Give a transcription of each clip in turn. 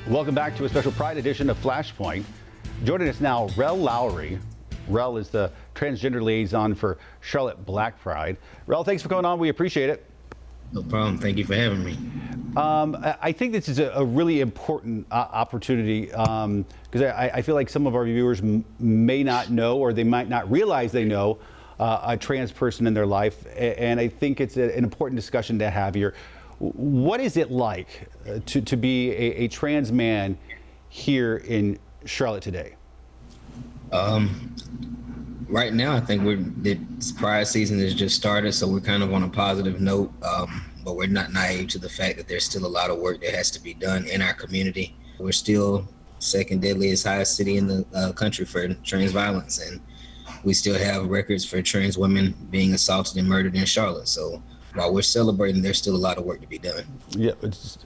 Welcome back to a special Pride edition of Flashpoint. Joining us now, Rell Lowery. Rell is the transgender liaison for Charlotte Black Pride. Rell, thanks for coming on. We appreciate it. No problem. Thank you for having me. I think this is a really important opportunity because I feel like some of our viewers may not know, or they might not realize they know a trans person in their life. And I think it's an important discussion to have here. What is it like to be a trans man here in Charlotte today? Right now, I think the Pride season has just started, so we're kind of on a positive note, but we're not naive to the fact that there's still a lot of work that has to be done in our community. We're still second deadliest highest city in the country for trans violence, and we still have records for trans women being assaulted and murdered in Charlotte. So while we're celebrating, there's still a lot of work to be done. Yeah, it's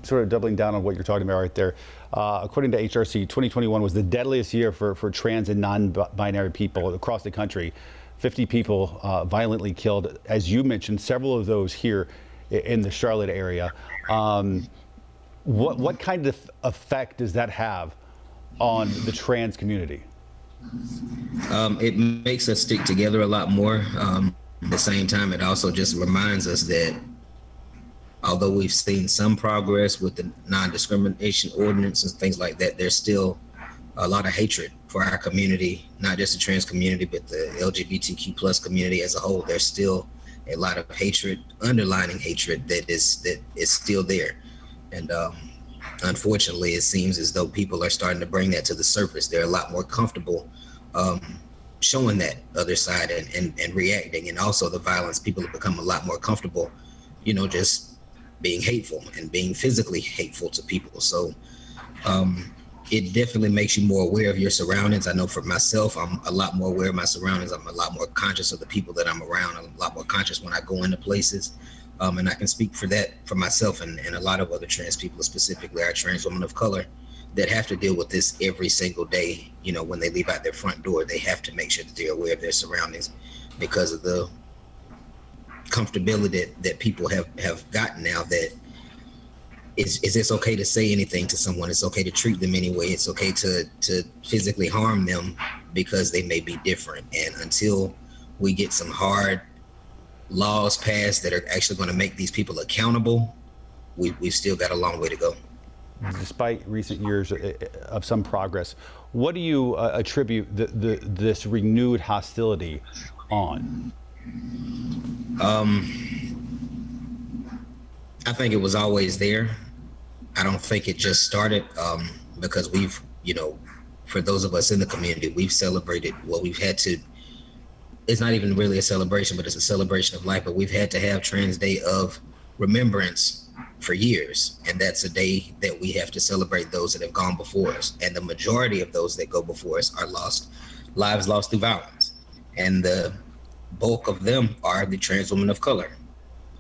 sort of doubling down on what you're talking about right there. According to HRC, 2021 was the deadliest year for trans and non-binary people across the country. 50 people violently killed, as you mentioned, several of those here in the Charlotte area. What kind of effect does that have on the trans community? It makes us stick together a lot more. At the same time, it also just reminds us that although we've seen some progress with the non-discrimination ordinance and things like that, there's still a lot of hatred for our community, not just the trans community, but the LGBTQ plus community as a whole. There's still a lot of hatred, underlining hatred that is still there. And unfortunately, it seems as though people are starting to bring that to the surface. They're a lot more comfortable showing that other side and reacting. And also the violence, people have become a lot more comfortable, just being hateful and being physically hateful to people. So it definitely makes you more aware of your surroundings. I know for myself, I'm a lot more aware of my surroundings. I'm a lot more conscious of the people that I'm around. I'm a lot more conscious when I go into places. And I can speak for that for myself and a lot of other trans people, specifically our trans women of color, that have to deal with this every single day. When they leave out their front door, they have to make sure that they're aware of their surroundings because of the comfortability that people have gotten now, that it's okay to say anything to someone. It's okay to treat them anyway. It's okay to physically harm them because they may be different. And until we get some hard laws passed that are actually going to make these people accountable, we've still got a long way to go. Despite recent years of some progress, what do you attribute this renewed hostility on? I think it was always there. I don't think it just started because we've, for those of us in the community, we've celebrated what we've had to. It's not even really a celebration, but it's a celebration of life. But we've had to have Trans Day of Remembrance for years. And that's a day that we have to celebrate those that have gone before us. And the majority of those that go before us are lives lost through violence. And the bulk of them are the trans women of color.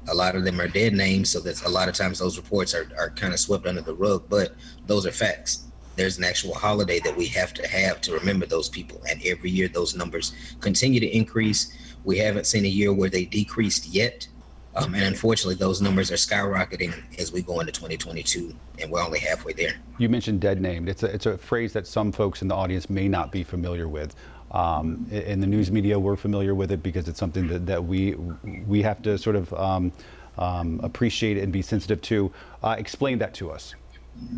A lot of them are dead names, so that a lot of times those reports are kind of swept under the rug, but those are facts. There's an actual holiday that we have to remember those people, and every year those numbers continue to increase. We haven't seen a year where they decreased yet, and unfortunately those numbers are skyrocketing as we go into 2022, and we're only halfway there. You mentioned dead named. It's a phrase that some folks in the audience may not be familiar with. In the news media, we're familiar with it because it's something that we have to sort of appreciate and be sensitive to. Explain that to us.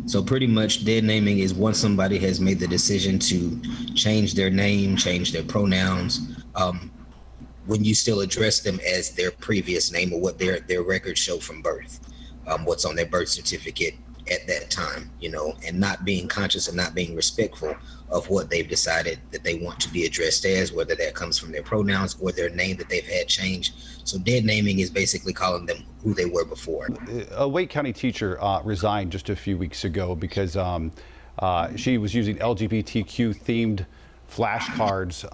So pretty much dead naming is once somebody has made the decision to change their name, change their pronouns, when you still address them as their previous name or what their records show from birth, what's on their birth certificate at that time, and not being conscious and not being respectful of what they've decided that they want to be addressed as, whether that comes from their pronouns or their name that they've had changed. So dead naming is basically calling them who they were before. A Wake County teacher resigned just a few weeks ago because she was using LGBTQ themed flashcards.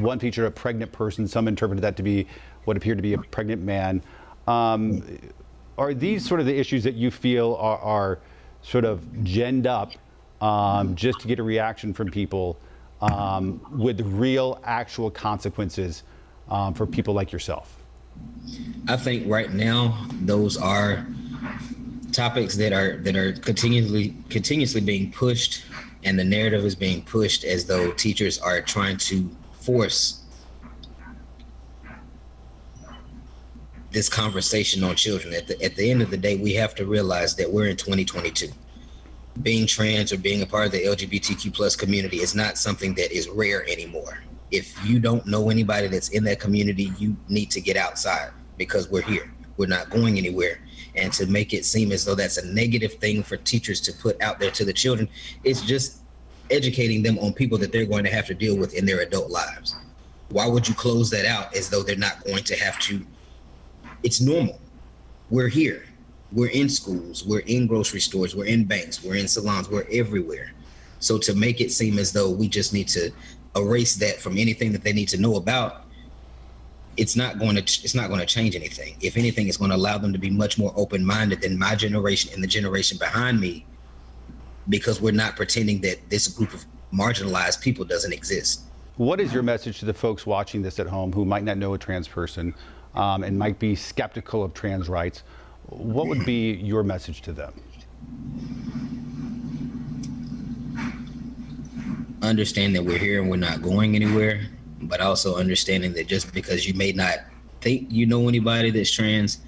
One teacher, a pregnant person, some interpreted that to be what appeared to be a pregnant man. Are these sort of the issues that you feel are sort of ginned up just to get a reaction from people with real, actual consequences for people like yourself? I think right now those are topics that are continuously being pushed, and the narrative is being pushed as though teachers are trying to force this conversation on children. At the end of the day, we have to realize that we're in 2022. Being trans or being a part of the LGBTQ plus community is not something that is rare anymore. If you don't know anybody that's in that community, you need to get outside, because we're here. We're not going anywhere. And to make it seem as though that's a negative thing for teachers to put out there to the children, it's just educating them on people that they're going to have to deal with in their adult lives. Why would you close that out as though they're not going to have to? It's normal. We're here. We're in schools. We're in grocery stores. We're in banks. We're in salons. We're everywhere. So to make it seem as though we just need to erase that from anything that they need to know about, it's not going to change anything. If anything, it's going to allow them to be much more open-minded than my generation and the generation behind me, because we're not pretending that this group of marginalized people doesn't exist. What is your message to the folks watching this at home who might not know a trans person and might be skeptical of trans rights? What would be your message to them? Understand that we're here and we're not going anywhere, but also understanding that just because you may not think you know anybody that's trans,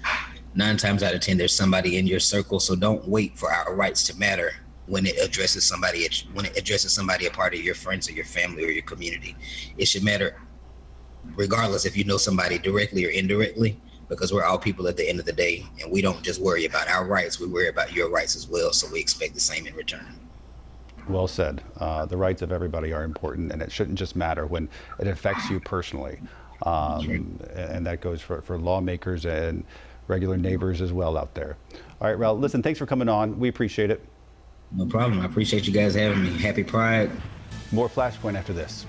9 times out of 10 there's somebody in your circle. So don't wait for our rights to matter when it addresses somebody a part of your friends or your family or your community. It should matter regardless if you know somebody directly or indirectly, because we're all people at the end of the day, and we don't just worry about our rights, we worry about your rights as well. So we expect the same in return. Well said. The rights of everybody are important, and it shouldn't just matter when it affects you personally. And that goes for lawmakers and regular neighbors as well out there. All right, Rell, listen, thanks for coming on. We appreciate it. No problem. I appreciate you guys having me. Happy Pride. More Flashpoint after this.